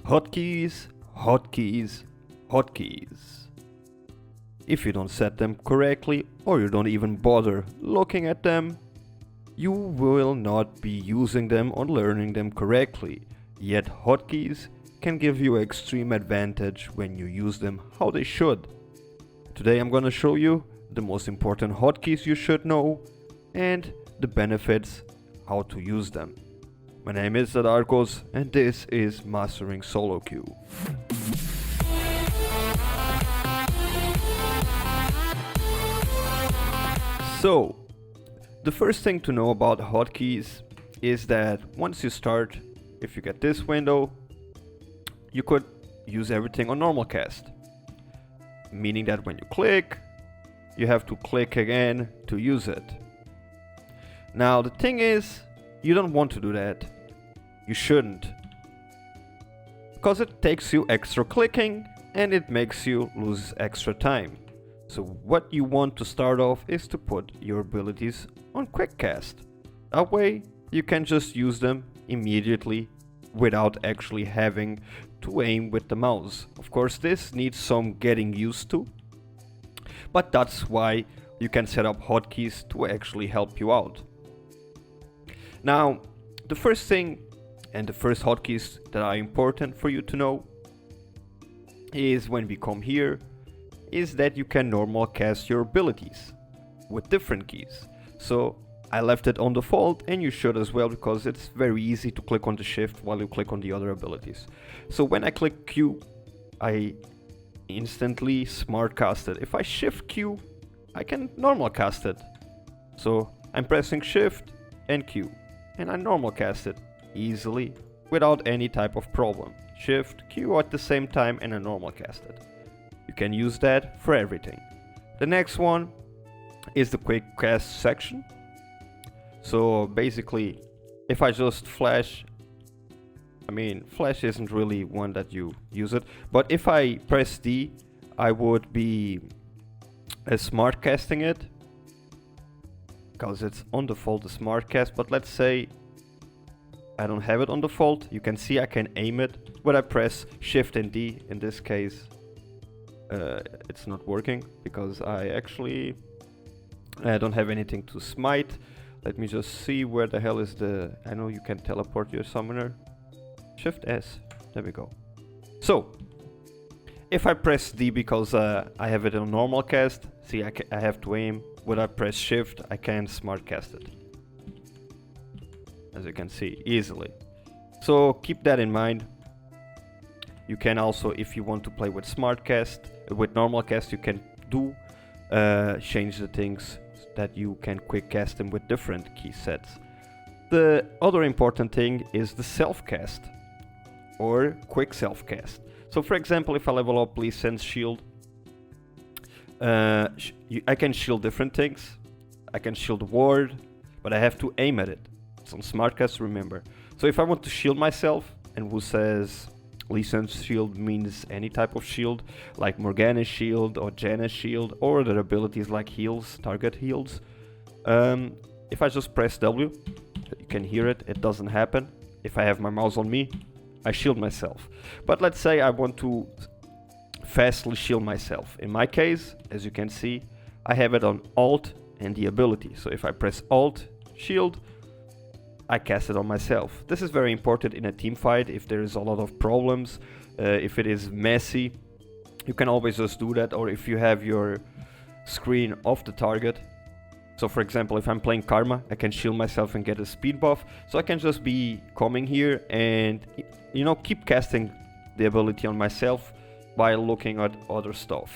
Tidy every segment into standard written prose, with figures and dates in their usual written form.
Hotkeys, hotkeys, hotkeys. If you don't set them correctly or you don't even bother looking at them, you will not be using them or learning them correctly. Yet hotkeys can give you extreme advantage when you use them how they should. Today I'm gonna show you the most important hotkeys you should know and the benefits how to use them. My name is Zadarkus and this is Mastering SoloQ. So, the first thing to know about hotkeys is that once you start, if you get this window, you could use everything on normal cast. Meaning that when you click, you have to click again to use it. Now the thing is, you don't want to do that. You shouldn't. Because it takes you extra clicking and it makes you lose extra time. So what you want to start off is to put your abilities on quick cast. That way you can just use them immediately without actually having to aim with the mouse. Of course this needs some getting used to, but that's why you can set up hotkeys to actually help you out. Now the first thing and the first hotkeys that are important for you to know is when we come here is that you can normal cast your abilities with different keys. So I left it on default and you should as well, because it's very easy to click on the shift while you click on the other abilities. So when I click Q, I instantly smart cast it. If I shift Q, I can normal cast it. So I'm pressing shift and Q and I normal cast it easily without any type of problem. Shift Q at the same time and I normal cast it. You can use that for everything. The next one is the quick cast section. So basically, if I just flash, flash isn't really one that you use it, but if I press D, I would be smart casting it, because it's on default a smart cast. But let's say I don't have it on default. You can see I can aim it, but I press shift and D. In this case, it's not working because I don't have anything to smite. Let me just see where the hell is I know you can teleport your summoner. Shift S, there we go. So, if I press D because I have it on normal cast, see I have to aim. When I press shift, I can smart cast it. As you can see, easily. So keep that in mind. You can also, if you want to play with smart cast, with normal cast, you can do change the things that you can quick cast them with different key sets. The other important thing is the self cast or quick self cast. So for example, if I level up Lee Sin's shield, I can shield different things. I can shield ward, but I have to aim at it. It's on smart cast, remember. So if I want to shield myself, and who says Lee Sin's shield means any type of shield, like Morgana's shield or Janna's shield, or other abilities like heals, target heals. If I just press W, you can hear it, it doesn't happen. If I have my mouse on me, I shield myself. But let's say I want to fastly shield myself. In my case, as you can see, I have it on Alt and the ability. So if I press Alt, shield, I cast it on myself. This is very important in a team fight. If there is a lot of problems, if it is messy, you can always just do that. Or if you have your screen off the target. So for example, if I'm playing Karma, I can shield myself and get a speed buff. So I can just be coming here and, keep casting the ability on myself while looking at other stuff.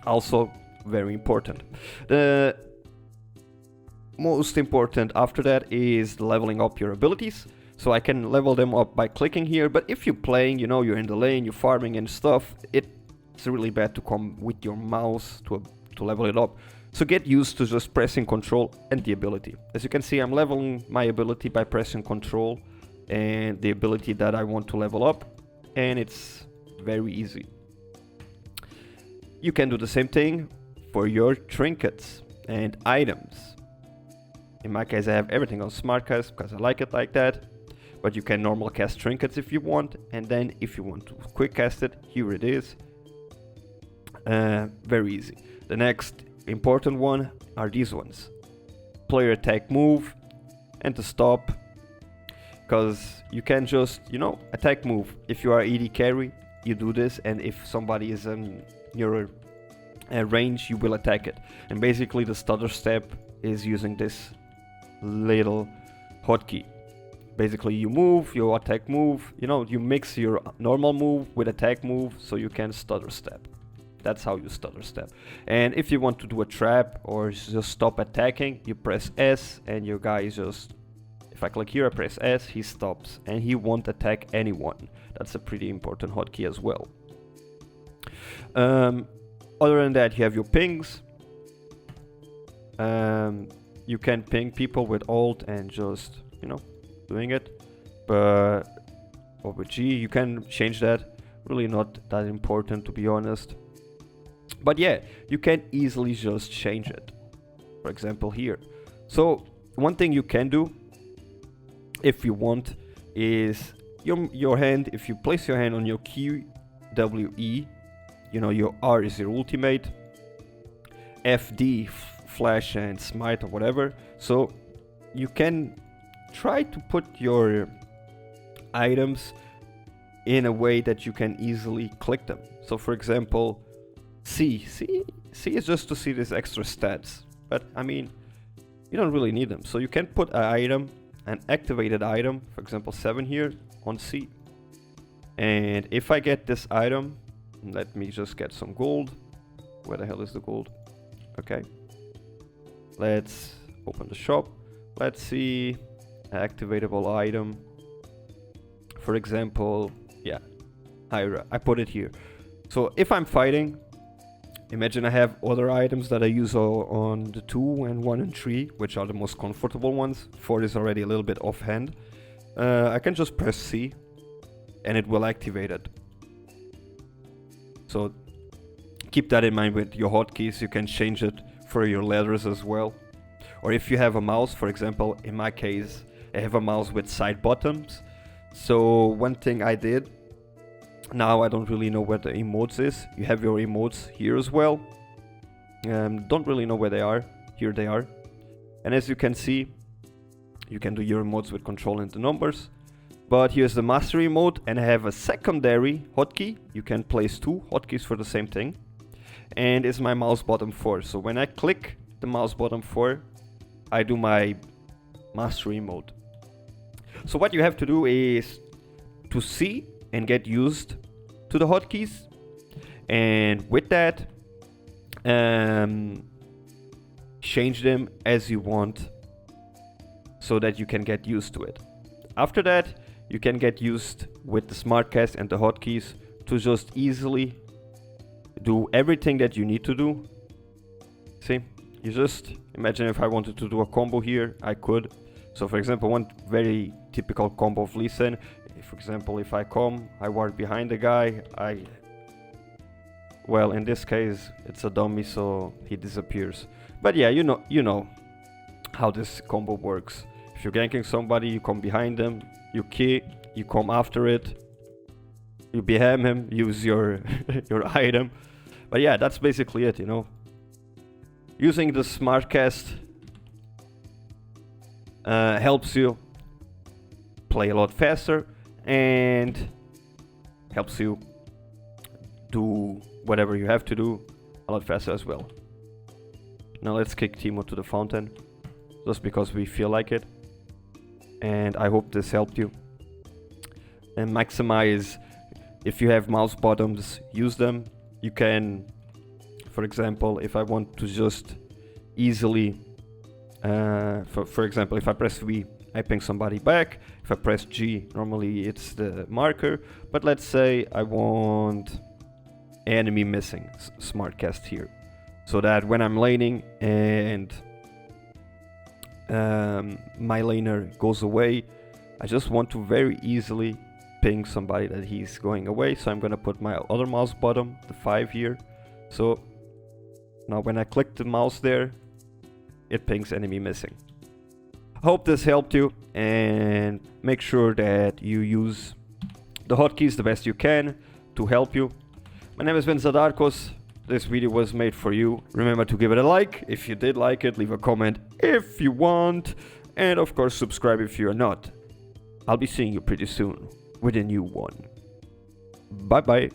Also very important. The most important after that is leveling up your abilities. So I can level them up by clicking here, but if you're playing, you're in the lane, you're farming and stuff, it's really bad to come with your mouse to level it up. So get used to just pressing Control and the ability. As you can see, I'm leveling my ability by pressing Control and the ability that I want to level up, and it's very easy. You can do the same thing for your trinkets and items. In my case, I have everything on SmartCast because I like it like that. but you can normal cast trinkets if you want, and then if you want to quick cast it, here it is. Very easy. The next important one are these ones: player attack move and to stop, because you can just, you know, attack move. If you are AD carry, you do this, and if somebody is in your range, you will attack it. And basically the stutter step is using this little hotkey. Basically you move, you attack move, you know, you mix your normal move with attack move so you can stutter step. That's how you stutter step. And if you want to do a trap or just stop attacking, you press S and your guy is just, if I click here, I press S, he stops and he won't attack anyone. That's a pretty important hotkey as well. Other than that, you have your pings. You can ping people with alt and just, you know, doing it. But or with G, you can change that. Really not that important, to be honest. But yeah, you can easily just change it. For example, here. So one thing you can do, if you want, is your hand. If you place your hand on your QWE, you know, your R is your ultimate, FD flash and smite or whatever. So you can try to put your items in a way that you can easily click them. So for example, C is just to see these extra stats, but I mean, you don't really need them. So you can put an item, an activated item, for example 7 here on C. And if I get this item, let me just get some gold. Where the hell is the gold? Okay. Let's open the shop. Let's see, activatable item. For example, yeah, I put it here. So if I'm fighting, imagine I have other items that I use on the 2 and 1 and 3, which are the most comfortable ones. 4 is already a little bit offhand. I can just press C and it will activate it. So keep that in mind with your hotkeys. You can change it for your letters as well. Or if you have a mouse, for example, in my case, I have a mouse with side buttons. So one thing I did, now I don't really know where the emotes is. You have your emotes here as well. Don't really know where they are. Here they are. And as you can see, you can do your emotes with control and the numbers. But here's the mastery emote, and I have a secondary hotkey. You can place 2 hotkeys for the same thing. And it's my mouse bottom 4. So when I click the mouse bottom 4, I do my mastery emote. So what you have to do is to see and get used to the hotkeys. And with that, change them as you want so that you can get used to it. After that, you can get used with the SmartCast and the hotkeys to just easily do everything that you need to do. See, you just imagine if I wanted to do a combo here, I could. So for example, one very typical combo of Lee Sin, for example, if I come, I ward behind the guy, well, in this case, it's a dummy, so he disappears. But yeah, you know how this combo works. If you're ganking somebody, you come behind them, you key, you come after it, you BM him, use your your item. But yeah, that's basically it, you know. Using the SmartCast helps you play a lot faster and helps you do whatever you have to do a lot faster as well. Now let's kick Timo to the fountain, just because we feel like it. And I hope this helped you. And maximize, if you have mouse bottoms, use them. You can, for example, if I want to just easily, for example, if I press V, I ping somebody back. If I press G, normally it's the marker. But let's say I want enemy missing, SmartCast here. So that when I'm laning and my laner goes away, I just want to very easily ping somebody that he's going away. So I'm gonna put my other mouse bottom, the 5 here. So now when I click the mouse there, it pings enemy missing. Hope this helped you, and make sure that you use the hotkeys the best you can to help you. My name has been Zadarkus. This video was made for you. Remember to give it a like if you did like it, leave a comment if you want, and of course subscribe if you're not. I'll be seeing you pretty soon with a new one. Bye bye.